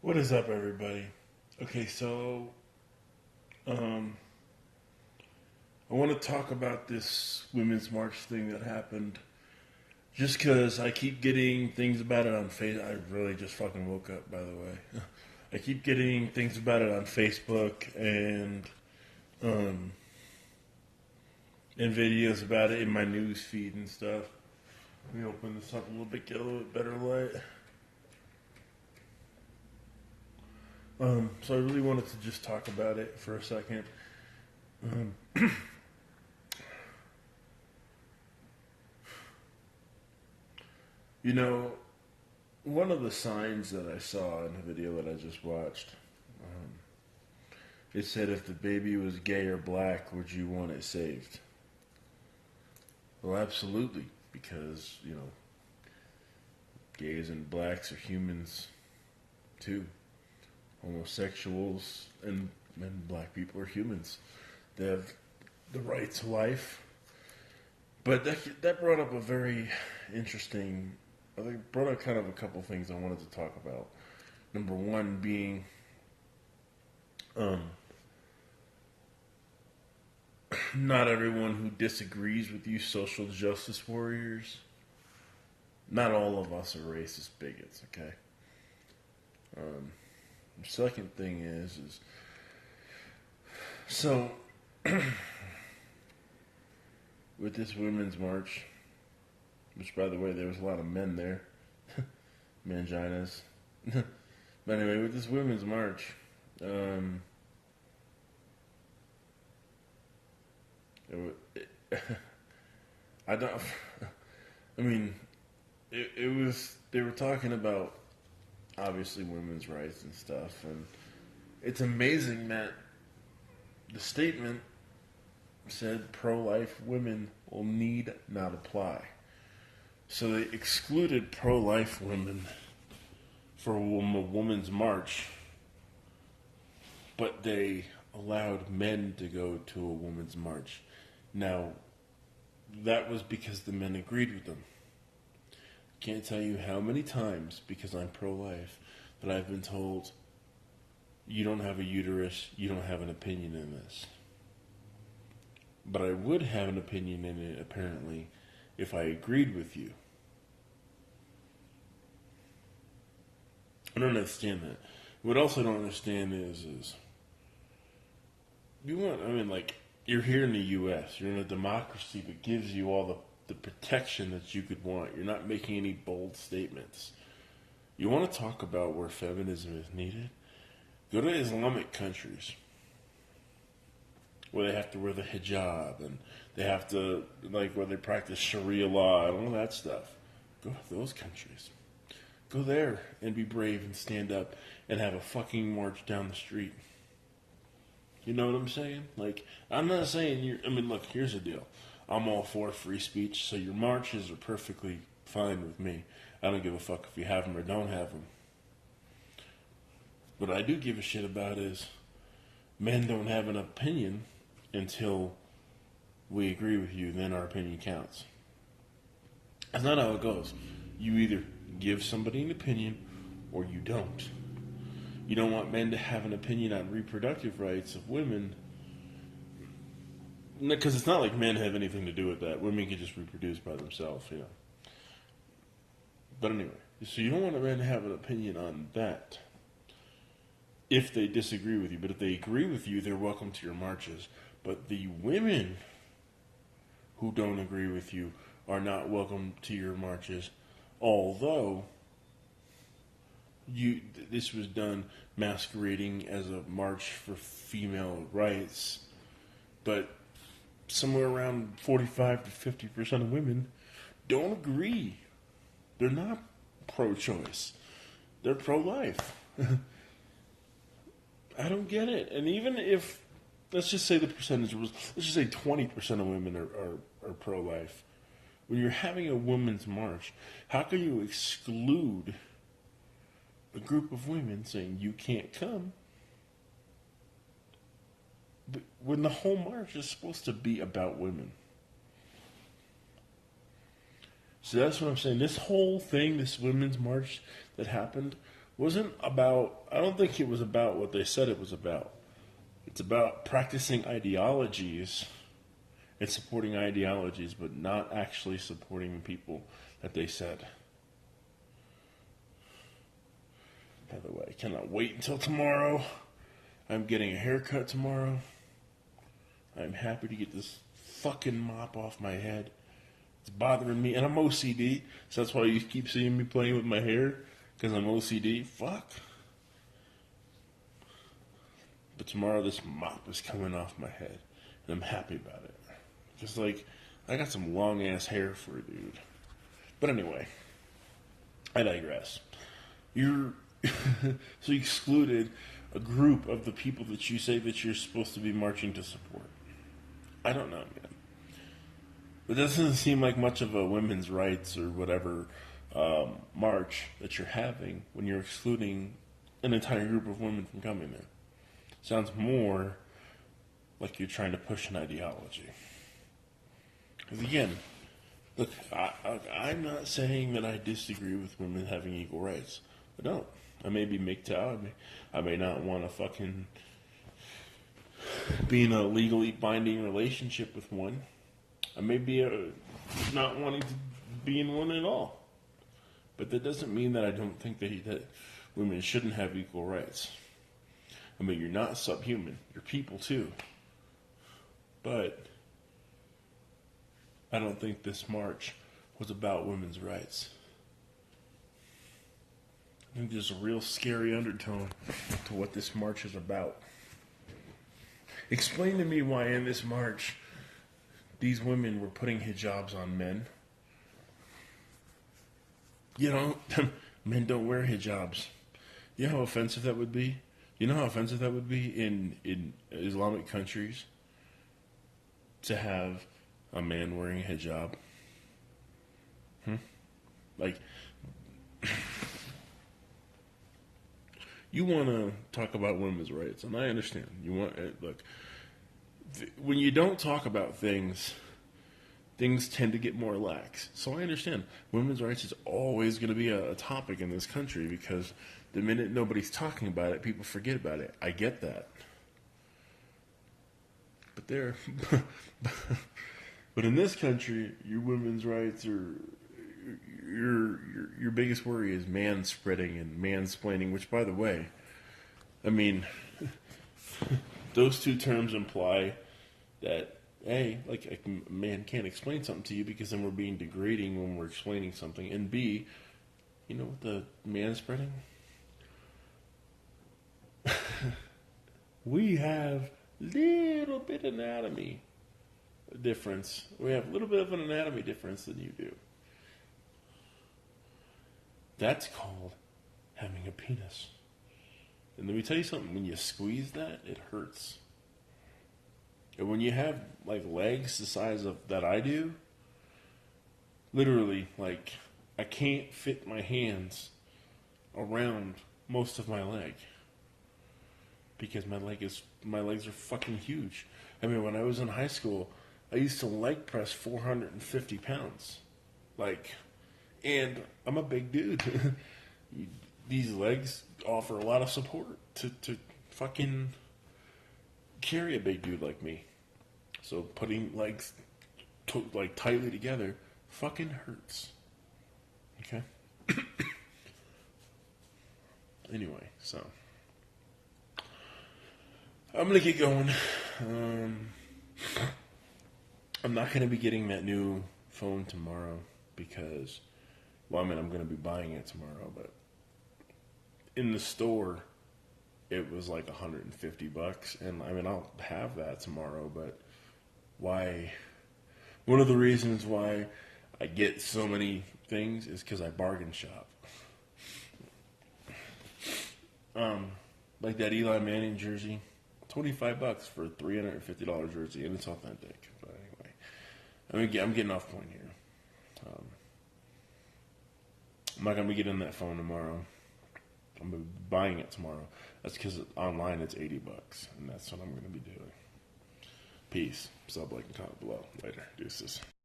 What is up, everybody? Okay, so um, I want to talk about this Women's March thing that happened. Just because I keep getting things about it on Facebook. I really just fucking woke up, by the way. I keep getting things about it on Facebook um, and videos about it in my news feed and stuff. Let me open this up a little bit, get a little bit better light. So I really wanted to just talk about it for a second. Um, you know, one of the signs that I saw in the video that I just watched, um, it said if the baby was gay or black, would you want it saved? Well, absolutely, because, gays and blacks are humans too. Homosexuals and black people are humans. They have the right to life. But that brought up a very interesting, I think brought up kind of a couple things I wanted to talk about. Number one being, not everyone who disagrees with you, social justice warriors. Not all of us are racist bigots, okay? The second thing is so with this women's march, which by the way there was a lot of men there, manginas. But anyway, with this women's march, I don't. I mean, it was they were talking about obviously women's rights and stuff, and it's amazing that the statement said pro-life women will need not apply. So they excluded pro-life women for a woman's march, but they allowed men to go to a woman's march. Now, that was because the men agreed with them. Can't tell you how many times, because I'm pro-life, that I've been told, you don't have a uterus, you don't have an opinion in this. But I would have an opinion in it, apparently, if I agreed with you. I don't understand that. What else I don't understand is you're here in the U.S., you're in a democracy that gives you all the protection that you could want. You're not making any bold statements. You want to talk about where feminism is needed? Go to Islamic countries where they have to wear the hijab and they have to, where they practice Sharia law and all that stuff. Go to those countries. Go there and be brave and stand up and have a fucking march down the street. You know what I'm saying? I'm not saying look, here's the deal. I'm all for free speech, so your marches are perfectly fine with me. I don't give a fuck if you have them or don't have them. What I do give a shit about is men don't have an opinion until we agree with you, then our opinion counts. That's not how it goes. You either give somebody an opinion or you don't. You don't want men to have an opinion on reproductive rights of women, because it's not like men have anything to do with that. Women can just reproduce by themselves, But anyway, so you don't want a man to have an opinion on that if they disagree with you. But if they agree with you, they're welcome to your marches. But the women who don't agree with you are not welcome to your marches, although this was done masquerading as a march for female rights, but somewhere around 45 to 50% of women don't agree. They're not pro-choice. They're pro-life. I don't get it. And even if, let's just say the percentage was, let's just say 20% of women are pro-life. When you're having a women's march, how can you exclude a group of women saying you can't come when the whole march is supposed to be about women? So that's what I'm saying. This whole thing, this women's march that happened, wasn't about, I don't think it was about what they said it was about. It's about practicing ideologies and supporting ideologies, but not actually supporting the people that they said. By the way, I cannot wait until tomorrow. I'm getting a haircut tomorrow. I'm happy to get this fucking mop off my head. It's bothering me, and I'm OCD, so that's why you keep seeing me playing with my hair, because I'm OCD. Fuck. But tomorrow this mop is coming off my head, and I'm happy about it. Just like, I got some long ass hair for a dude. But anyway, I digress. You're so you excluded a group of the people that you say that you're supposed to be marching to support. I don't know, man. It doesn't seem like much of a women's rights or whatever march that you're having when you're excluding an entire group of women from coming there. Sounds more like you're trying to push an ideology. Because again, look, I'm not saying that I disagree with women having equal rights. I don't. I may be MGTOW. I may not want to fucking be in a legally binding relationship with one. I may be not wanting to be in one at all. But that doesn't mean that I don't think that women shouldn't have equal rights. I mean, you're not subhuman. You're people too. But I don't think this march was about women's rights. I think there's a real scary undertone to what this march is about. Explain to me why in this march these women were putting hijabs on men. You know, men don't wear hijabs. You know how offensive that would be? You know how offensive that would be in Islamic countries to have a man wearing a hijab? Like, you want to talk about women's rights, and I understand. You want, look, when you don't talk about things tend to get more lax. So I understand. Women's rights is always going to be a topic in this country because the minute nobody's talking about it, people forget about it. I get that. But in this country, your women's rights are your biggest worry is man-spreading and mansplaining, which, by the way, I mean, those two terms imply that, A, like a man can't explain something to you because then we're being degrading when we're explaining something, and B, you know what the man-spreading? We have little bit anatomy difference. We have a little bit of an anatomy difference than you do. That's called having a penis. And let me tell you something, when you squeeze that, it hurts. And when you have like legs the size of that I do, literally, like, I can't fit my hands around most of my leg. Because my legs are fucking huge. I mean, when I was in high school, I used to leg press 450 pounds. Like, and I'm a big dude. These legs offer a lot of support to fucking carry a big dude like me. So putting legs like tightly together fucking hurts. Okay? Anyway, so I'm gonna get going. I'm not gonna be getting that new phone tomorrow because, well, I mean, I'm gonna be buying it tomorrow, but in the store it was like $150, and I mean, I'll have that tomorrow, but why? One of the reasons why I get so many things is because I bargain shop. Like that Eli Manning jersey, $25 for a $350 jersey, and it's authentic. But anyway, I'm getting off point here. I'm not gonna be getting that phone tomorrow. I'm gonna be buying it tomorrow. That's because online it's $80, and that's what I'm gonna be doing. Peace. Sub, like, and comment below. Later. Deuces.